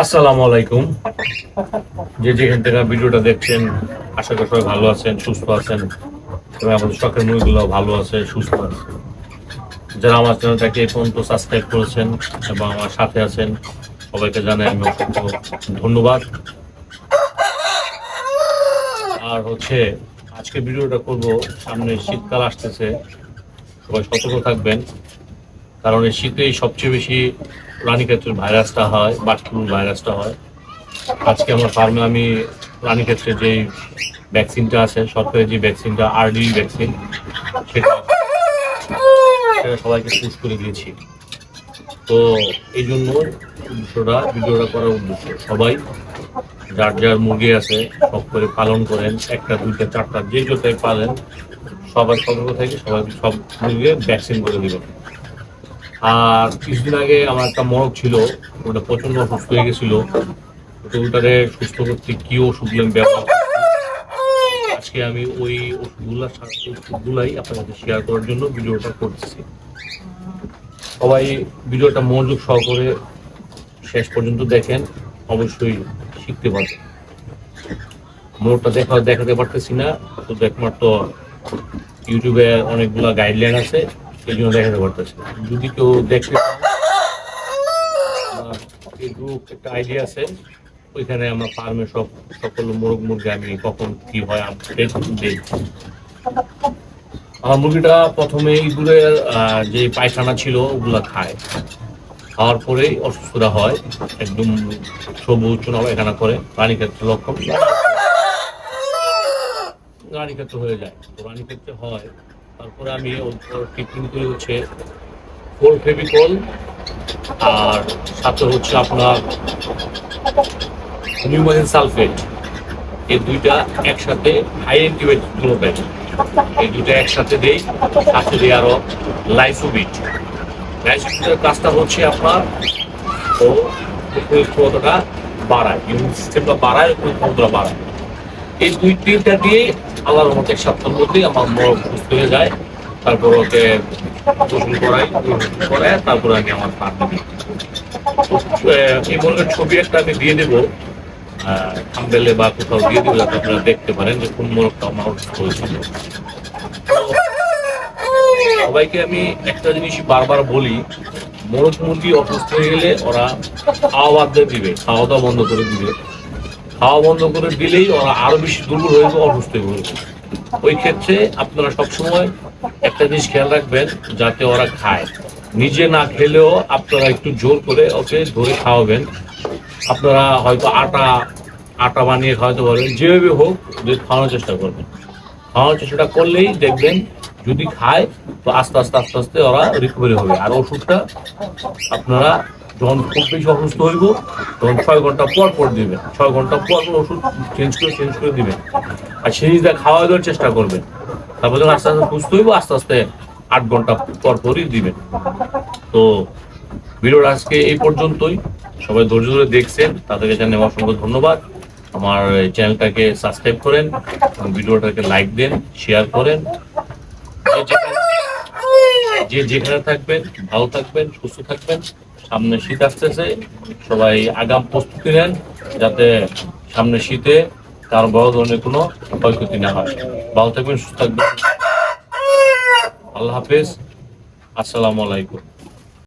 আসসালামু আলাইকুম। যে যেখান থেকে ভিডিওটা দেখছেন, আশা করি সবাই ভালো আছেন, সুস্থ আছেন এবং আমাদের শখের মুরগিগুলো ভালো আছে, সুস্থ আছে। যারা আমার চ্যানেলটাকে এই পর্যন্ত সাবস্ক্রাইব করেছেন এবং আমার সাথে আছেন, সবাইকে জানাই আমি অসংখ্য ধন্যবাদ। আর আজকে ভিডিওটা করব, সামনে শীতকাল আসতেছে, সবাই সতর্ক থাকবেন। কারণ এই শীতেই সবচেয়ে বেশি রানীক্ষেত্রের ভাইরাসটা হয়, বার্ড ফ্লু ভাইরাসটা হয়। আজকে আমার ফার্মে আমি রানীক্ষেত্রে যেই ভ্যাকসিনটা আছে, সরকারি যে ভ্যাকসিনটা আরডি ভ্যাকসিন, সেটা সেটা সবাইকে পুশ করে দিয়েছি। তো এই জন্য ভিডিওটা করার উদ্দেশ্য, সবাই যার যার মুরগি আছে সব করে পালন করেন, একটা দুইটা চারটা যে যতটাই পালেন, সবাই সতর্ক থেকে সবাই সব মুরগি ভ্যাকসিন করে দিবেন। আর কিছুদিন আগে আমার একটা মরক ছিল, ওটা প্রচন্ড অসুস্থ হয়ে গেছিল। তো ওটারে সুস্থ করতে কি ওষুধ ব্যবহার করছি, আজকে আমি ওই ওষুধগুলাই আপনার সাথে শেয়ার করার জন্য ভিডিওটা করতেছি। সবাই ভিডিওটা মনোযোগ সহকারে শেষ পর্যন্ত দেখেন, অবশ্যই শিখতে পারবেন। মোটটা দেখাতে পারতেছি না, শুধু একমাত্র ইউটিউবে অনেকগুলা গাইডলাইন আছে, সেই জন্য দেখাতে পারতেছি। যদি কেউ দেখতে ফেসবুক একটা আইডিয়া আছে, ওইখানে আমার ফার্মে সকল মোরগ মুরগি আমি কখন কি হয় আপডেট দিই। আমার মুরগিটা প্রথমে ইঁদুরের যে পায়খানা ছিল ওগুলা খায়, খাওয়ার পরেই অসুস্থতা হয়, একদম সবুজ চুনা পায়খানা করে, রানীক্ষেত্র লক্ষণ রানীক্ষেত্র হয়ে যায়। তো রানীক্ষেত্রে হয়, তারপরে আমি ট্রিটমেন্ট করি ফেভিকল, আর সাথে আপনার নিউমারিন সালফেট, এই দুইটা একসাথে হাই অ্যান্টিবায়োটিক গ্লোবেল, এই দুইটা একসাথে দেই, সাথে দিই আরো লাইসোবিট। লাইসোবিটের কাজটা আপনার ক্ষমতাটা বাড়ায়, ইমিউন সিস্টেমটা বাড়ায়, ক্ষমতাটা বাড়ায়। এই দুই তিনটা দিয়ে আল্লাহর মতো এক সপ্তাহের মধ্যেই আমার মরক সুস্থ হয়ে যায়। তারপর ওকে গোসল করায় তারপরে আমি আমার ফার্মে দিই। এই মুরগির ছবি একটা আমি দিয়ে দেবো থাম্বনেলে বা কোথাও দিয়ে দেবো, যাতে আপনারা দেখতে পারেন যে কোন মোরগটা আমার অসুস্থ হয়েছিল। সবাইকে আমি একটা জিনিসই বারবার বলি, মোরগ মুরগি অসুস্থ হয়ে গেলে ওরা খাওয়া বাদ দিয়ে দিবে, খাওয়া দাওয়া বন্ধ করে দিবে। খাওয়া বন্ধ করে দিলেই ওরা আরো বেশি দুর্বল হয়ে যাবে, অসুস্থ হয়ে পড়বে। ওই ক্ষেত্রে আপনারা সবসময় একটা জিনিস খেয়াল রাখবেন, যাতে ওরা খায়। নিজে না খেলেও আপনারা একটু জোর করে ওকে ধরে খাওয়াবেন। আপনারা হয়তো আটা বানিয়ে খাওয়াতে পারবেন, যেভাবে হোক খাওয়ানোর চেষ্টা করবেন। খাওয়ানোর চেষ্টাটা করলেই দেখবেন, যদি খায় তো আস্তে আস্তে ওরা রিকভারি হবে। আর ওষুধটা আপনারা যখন খুব বেশি অসুস্থ হইব তখন 6 ঘন্টা পর দিবেন, 6 ঘন্টা পর ওষুধ চেঞ্জ করে দিবেন। আর সেই জিনিসটা খাওয়া দেওয়ার চেষ্টা করবেন। তারপর যখন আস্তে সুস্থ হইব, আস্তে 8 ঘন্টা পরই দিবেন। তো ভিডিওটা আজকে এই পর্যন্তই। সবাই ধৈর্য ধরে দেখছেন, তাদেরকে জানাই অসংখ্য ধন্যবাদ। আমার চ্যানেলটাকে সাবস্ক্রাইব করেন, ভিডিওটাকে লাইক দেন, শেয়ার করেন। যে যেখানে থাকবেন ভালো থাকবেন, সুস্থ থাকবেন। সামনে শীত আসতেছে, সবাই আগাম প্রস্তুতি নেন, যাতে সামনে শীতে কার বড় ধরনের কোনো ক্ষয়ক্ষতি না হয়। ভালো থাকবেন, সুস্থ থাকবেন। আল্লাহ হাফেজ, আসসালামু আলাইকুম।